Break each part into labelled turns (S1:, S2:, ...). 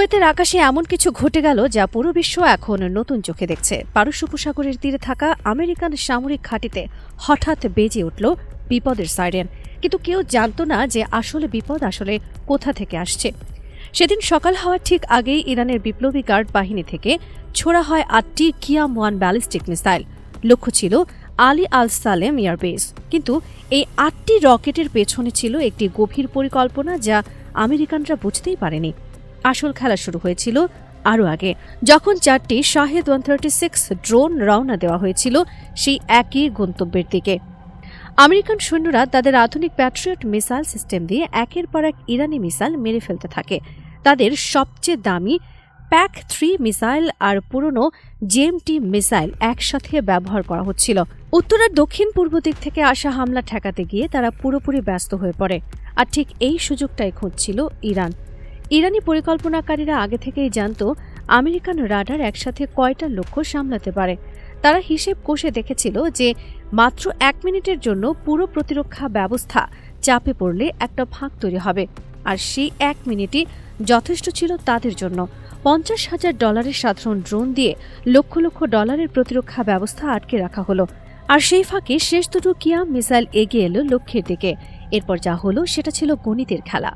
S1: রাতের আকাশে এমন কিছু ঘটে গেল যা পুরো বিশ্ব এখন নতুন চোখে দেখছে। পারস্য উপসাগরের তীরে থাকা আমেরিকান সামরিক ঘাঁটিতে হঠাৎ বেজে উঠল বিপদের সাইরেন, কিন্তু কেউ জানত না যে বিপদ আসলে কোথা থেকে আসছে। সেদিন সকাল হওয়ার ঠিক আগেই ইরানের বিপ্লবী গার্ড বাহিনী থেকে ছোড়া হয় ৮টি কিয়াম-1 ব্যালিস্টিক মিসাইল। লক্ষ্য ছিল আলী আল সালেম এয়ারবেস, কিন্তু এই ৮টি রকেটের পেছনে ছিল একটি গভীর পরিকল্পনা যা আমেরিকানরা বুঝতেই পারেনি। আসল খেলা শুরু হয়েছিল আরও আগে, যখন 4টি শাহেদ 136 ড্রোন রওনা দেওয়া হয়েছিল সেই একই গন্তব্যের দিকে। আমেরিকান সৈন্যরা তাদের আধুনিক প্যাট্রিয়ট মিসাইল সিস্টেম দিয়ে একের পর এক ইরানি মিসাইল মেরে ফেলতে থাকে। তাদের সবচেয়ে দামি PAC-3 মিসাইল আর পুরনো GMT মিসাইল একসাথে ব্যবহার করা হচ্ছিল। উত্তর আর দক্ষিণ পূর্ব দিক থেকে আসা হামলা ঠেকাতে গিয়ে তারা পুরোপুরি ব্যস্ত হয়ে পড়ে। আর ঠিক এই সুযোগটাই খুঁজছিল ইরান। ইরানি পরিকল্পনাকারীরা আগে থেকেই জানত আমেরিকান রাডার একসাথে কয়টা লক্ষ্য সামলাতে পারে। তারা হিসেব কষে দেখেছিল যে মাত্র 1 মিনিটের জন্য পুরো প্রতিরক্ষা ব্যবস্থা চাপে পড়লে একটা ফাঁক তৈরি হবে, আর সেই 1 মিনিটই যথেষ্ট ছিল তাদের জন্য। $50,000 সাধারণ ড্রোন দিয়ে লক্ষ লক্ষ ডলারের প্রতিরক্ষা ব্যবস্থা আটকে রাখা হলো। আর সেই ফাঁকে শেষ দুটো কিয়াম মিসাইল এগিয়ে এলো লক্ষ্যের দিকে। এরপর যা হলো সেটা ছিল গণিতের খেলা।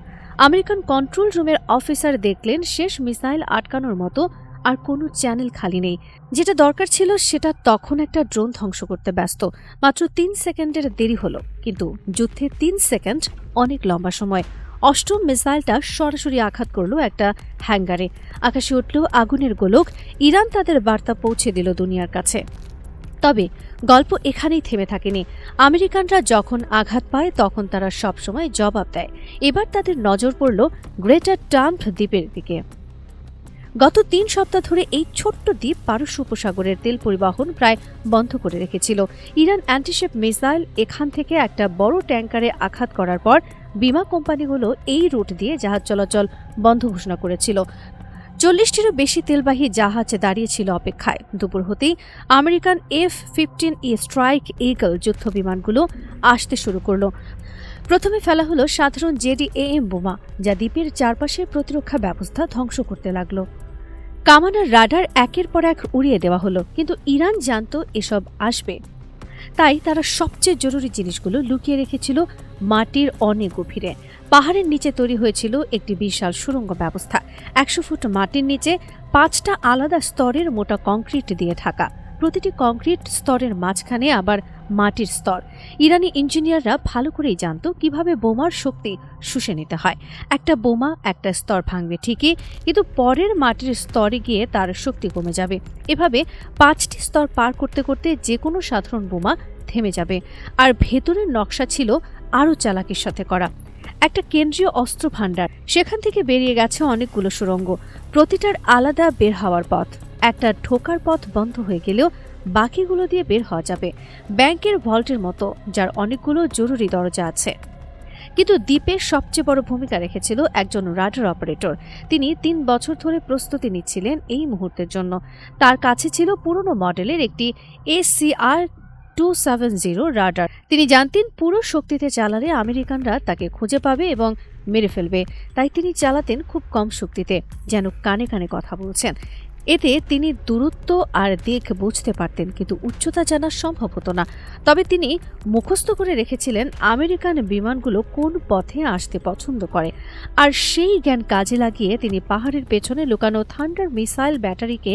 S1: আমেরিকান কন্ট্রোল রুমের অফিসার দেখলেন শেষ মিসাইল আটকানোর মতো আর কোনো চ্যানেল খালি নেই। যেটা দরকার ছিল সেটা তখন একটা ড্রোন ধ্বংস করতে ব্যস্ত। মাত্র 3 সেকেন্ডের দেরি হলো, কিন্তু যুদ্ধে 3 সেকেন্ড অনেক লম্বা সময়। অষ্টম মিসাইলটা সরাসরি আঘাত করলো একটা হ্যাঙ্গারে। আকাশে উঠল আগুনের গোলক। ইরান তাদের বার্তা পৌঁছে দিল দুনিয়ার কাছে। তবে গল্প এখানেই থেমে থাকেনি। আমেরিকানরা যখন আঘাত পায় তখন তারা সবসময় জবাব দেয়। এবার তাদের নজর পড়ল গ্রেটার টাম্প দ্বীপের দিকে। গত 3 সপ্তাহ ধরে এই ছোট্ট দ্বীপ পারস্য উপসাগরের তেল পরিবহন প্রায় বন্ধ করে রেখেছিল। ইরান অ্যান্টিশিপ মিসাইল এখান থেকে একটা বড় ট্যাঙ্কারে আঘাত করার পর বিমা কোম্পানিগুলো এই রুট দিয়ে জাহাজ চলাচল বন্ধ ঘোষণা করেছিল। 40টিরও বেশি তেলবাহী জাহাজ দাঁড়িয়েছিল অপেক্ষায়। দুপুর হতেই আমেরিকান F-15E স্ট্রাইক ইগল যুদ্ধ বিমানগুলো আসতে শুরু করল। প্রথমে ফেলা হলো সাধারণ JDAM বোমা, যা দ্বীপের চারপাশের প্রতিরক্ষা ব্যবস্থা ধ্বংস করতে লাগল। কামানার রাডার একের পর এক উড়িয়ে দেওয়া হলো, কিন্তু ইরান জানত এসব আসবে। তাই তারা সবচেয়ে জরুরি জিনিসগুলো লুকিয়ে রেখেছিল মাটির অনেক গভীরে। পাহাড়ের নিচে তৈরি হয়েছিল একটি বিশাল সুড়ঙ্গ ব্যবস্থা। 100 ফুট মাটির নিচে 5টা আলাদা স্তরের মোটা কংক্রিট দিয়ে ঢাকা। প্রতিটি কংক্রিট স্তরের মাঝখানে আবার মাটির স্তর। ইরানি ইঞ্জিনিয়াররা ভালো করেই জানত কিভাবে বোমার শক্তি শুষে নিতে হয়। একটা বোমা একটা স্তর ভাঙবে ঠিকই, কিন্তু পরের মাটির স্তরে গিয়ে তার শক্তি কমে যাবে। এভাবে 5টি স্তর পার করতে করতে যে কোনো সাধারণ বোমা থেমে যাবে। আর ভেতরের নকশা ছিল আরও চালাকির সাথে করা। একটা কেন্দ্রীয় অস্ত্র ভাণ্ডার, সেখান থেকে বেরিয়ে গেছে অনেকগুলো সুড়ঙ্গ, প্রতিটার আলাদা বের হওয়ার পথ। একটা ঢোকার পথ বন্ধ হয়ে গেলেও বাকিগুলো দিয়ে বের হওয়া যাবে, ব্যাংকের ভল্টের মতো, যার অনেকগুলো জরুরি দরজা আছে। কিন্তু দ্বীপে সবচেয়ে বড় ভূমিকা রেখেছিল একজন রাডার অপারেটর। তিনি 3 বছর ধরে প্রস্তুতি নিচ্ছিলেন এই মুহূর্তের জন্য। তার কাছে ছিল পুরনো মডেলের একটি ACR-270 রাডার। তিনি জানতেন পুরো শক্তিতে চালালে আমেরিকানরা তাকে খুঁজে পাবে এবং মেরে ফেলবে। তাই তিনি চালাতেন খুব কম শক্তিতে, যেন কানে কানে কথা বলছেন। এতে তিনি দূরত্ব আর দিক বুঝতে পারতেন, কিন্তু উচ্চতা জানা সম্ভব হতো না। তবে তিনি মুখস্থ করে রেখেছিলেন আমেরিকান বিমানগুলো কোন পথে আসতে পছন্দ করে, আর সেই জ্ঞান কাজে লাগিয়ে তিনি পাহাড়ের পেছনে লুকানো থান্ডার মিসাইল ব্যাটারিকে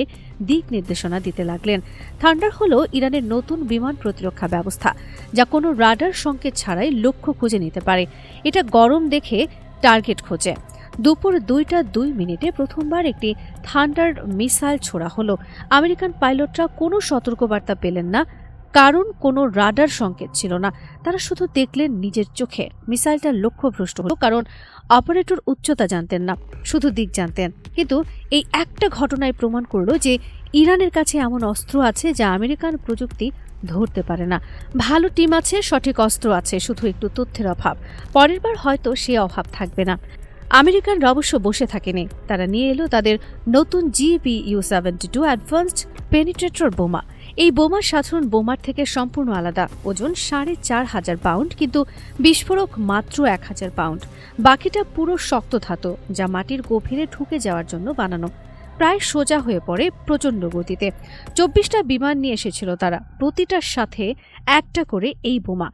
S1: দিক নির্দেশনা দিতে লাগলেন। থান্ডার হলো ইরানের নতুন বিমান প্রতিরক্ষা ব্যবস্থা, যা কোনো রাডার সংকেত ছাড়াই লক্ষ্য খুঁজে নিতে পারে। এটা গরম দেখে টার্গেট খোঁজে। দুপুর 2:02 প্রথমবার একটি থান্ডার মিসাইল ছোড়া হলো। আমেরিকান পাইলটরা কোনো সতর্কবার্তা পেলেন না, কারণ কোনো রাডার সংকেত ছিল না। তারা শুধু দেখলেন নিজের চোখে। মিসাইলটা লক্ষ্যভ্রষ্ট হলো, কারণ অপারেটর উচ্চতা জানতেন না, শুধু দিক জানতেন। কিন্তু এই একটা ঘটনায় প্রমাণ করলো যে ইরানের কাছে এমন অস্ত্র আছে যা আমেরিকান প্রযুক্তি ধরতে পারে না। ভালো টিম আছে, সঠিক অস্ত্র আছে, শুধু একটু তথ্যের অভাব। পরের বার হয়তো সে অভাব থাকবে না। আমেরিকানরা অবশ্য বসে থাকেনি। তারা নিয়ে এলো তাদের নতুন GBU-72 অ্যাডভান্সড পেনিট্রেটর বোমা। এই বোমা সাধারণ বোমার থেকে সম্পূর্ণ আলাদা। ওজন ৪,৫০০ পাউন্ড, কিন্তু বিস্ফোরক মাত্র ১,০০০ পাউন্ড। বাকিটা পুরো শক্ত ধাতু, যা মাটির গভীরে ঢুকে যাওয়ার জন্য বানানো। প্রায় সোজা হয়ে পড়ে প্রচণ্ড গতিতে। ২৪টা বিমান নিয়ে এসেছিল তারা, প্রতিটার সাথে একটা করে এই বোমা।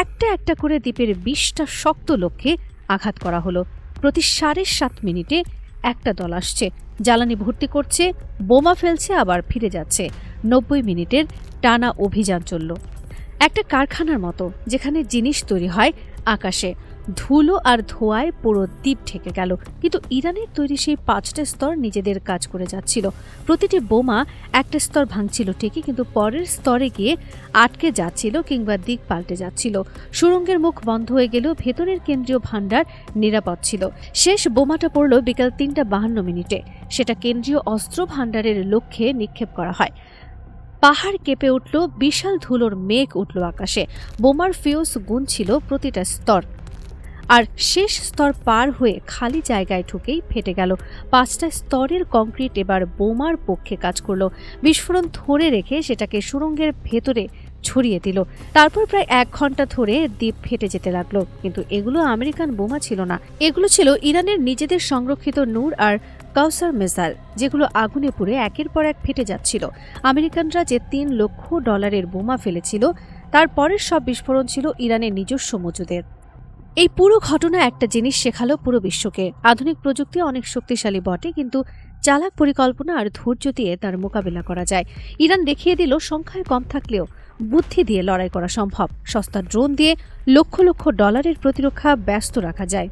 S1: একটা একটা করে দ্বীপের ২০টা শক্ত লক্ষ্যে আঘাত করা হলো। প্রতি ৭.৫ মিনিটে একটা দল আসছে, জ্বালানি ভর্তি করছে, বোমা ফেলছে, আবার ফিরে যাচ্ছে। ৯০ মিনিটের টানা অভিযান চলল। একটা কারখানার মতো, যেখানে জিনিস তৈরি হয় আকাশে। ধুলো আর ধোঁয়ায় পুরো দ্বীপ ঢেকে গেল। কিন্তু ইরানের তৈরি সেই ৫টা স্তর নিজেদের কাজ করে যাচ্ছিল। প্রতিটি বোমা একটা স্তর ভাঙছিল ঠিকই, কিন্তু পরের স্তরে গিয়ে আটকে যাচ্ছিল কিংবা দিক পাল্টে যাচ্ছিল। সুড়ঙ্গের মুখ বন্ধ হয়ে গেলেও ভেতরের কেন্দ্রীয় ভাণ্ডার নিরাপদ ছিল। শেষ বোমাটা পড়ল বিকাল ৩টা ৫২ মিনিটে। সেটা কেন্দ্রীয় অস্ত্র ভাণ্ডারের লক্ষ্যে নিক্ষেপ করা হয়। পাহাড় কেঁপে উঠল, বিশাল ধুলোর মেঘ উঠল আকাশে। বোমার ফিউজ গুনছিল প্রতিটা স্তর, আর শেষ স্তর পার হয়ে খালি জায়গায় ঢুকেই ফেটে গেল। ৫টা স্তরের কংক্রিট এবার বোমার পক্ষে কাজ করল। বিস্ফোরণ ধরে রেখে সেটাকে সুড়ঙ্গের ভেতরে ছড়িয়ে দিল। তারপর প্রায় ১ ঘন্টা ধরে দ্বীপ ফেটে যেতে লাগলো। কিন্তু এগুলো আমেরিকান বোমা ছিল না, এগুলো ছিল ইরানের নিজেদের সংরক্ষিত নূর আর কাউসার মিসাইল, যেগুলো আগুনে পুড়ে একের পর এক ফেটে যাচ্ছিল। আমেরিকানরা যে $৩ লক্ষ বোমা ফেলেছিল, তার পরের সব বিস্ফোরণ ছিল ইরানের নিজস্ব মজুদের। এই পুরো ঘটনা একটা জিনিস শেখালো পুরো বিশ্বকে। আধুনিক প্রযুক্তি অনেক শক্তিশালী বটে, কিন্তু চালাক পরিকল্পনা আর ধৈর্য দিয়ে তার মোকাবিলা করা যায়। ইরান দেখিয়ে দিল সংখ্যায় কম থাকলেও বুদ্ধি দিয়ে লড়াই করা সম্ভব। সস্তা ড্রোন দিয়ে লক্ষ লক্ষ ডলারের প্রতিরক্ষা ব্যস্ত রাখা যায়।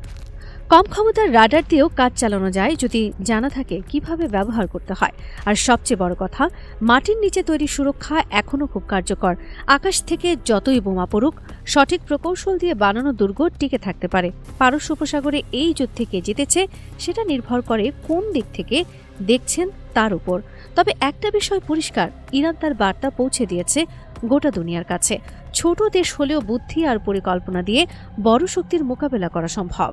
S1: কম ক্ষমতার রাডার দিয়েও কাজ চালানো যায়, যদি জানা থাকে কিভাবে ব্যবহার করতে হয়। আর সবচেয়ে বড় কথা, মাটির নিচে তৈরি সুরক্ষা এখনও খুব কার্যকর। আকাশ থেকে যতই বোমা পড়ুক, সঠিক প্রকৌশল দিয়ে বানানো দুর্গ টিকে থাকতে পারে। পারস্য উপসাগরে এই যুদ্ধে কে জিতেছে সেটা নির্ভর করে কোন দিক থেকে দেখছেন তার উপর। তবে একটা বিষয় পরিষ্কার, ইরান তার বার্তা পৌঁছে দিয়েছে গোটা দুনিয়ার কাছে। ছোট দেশ হলেও বুদ্ধি আর পরিকল্পনা দিয়ে বড় শক্তির মোকাবেলা করা সম্ভব।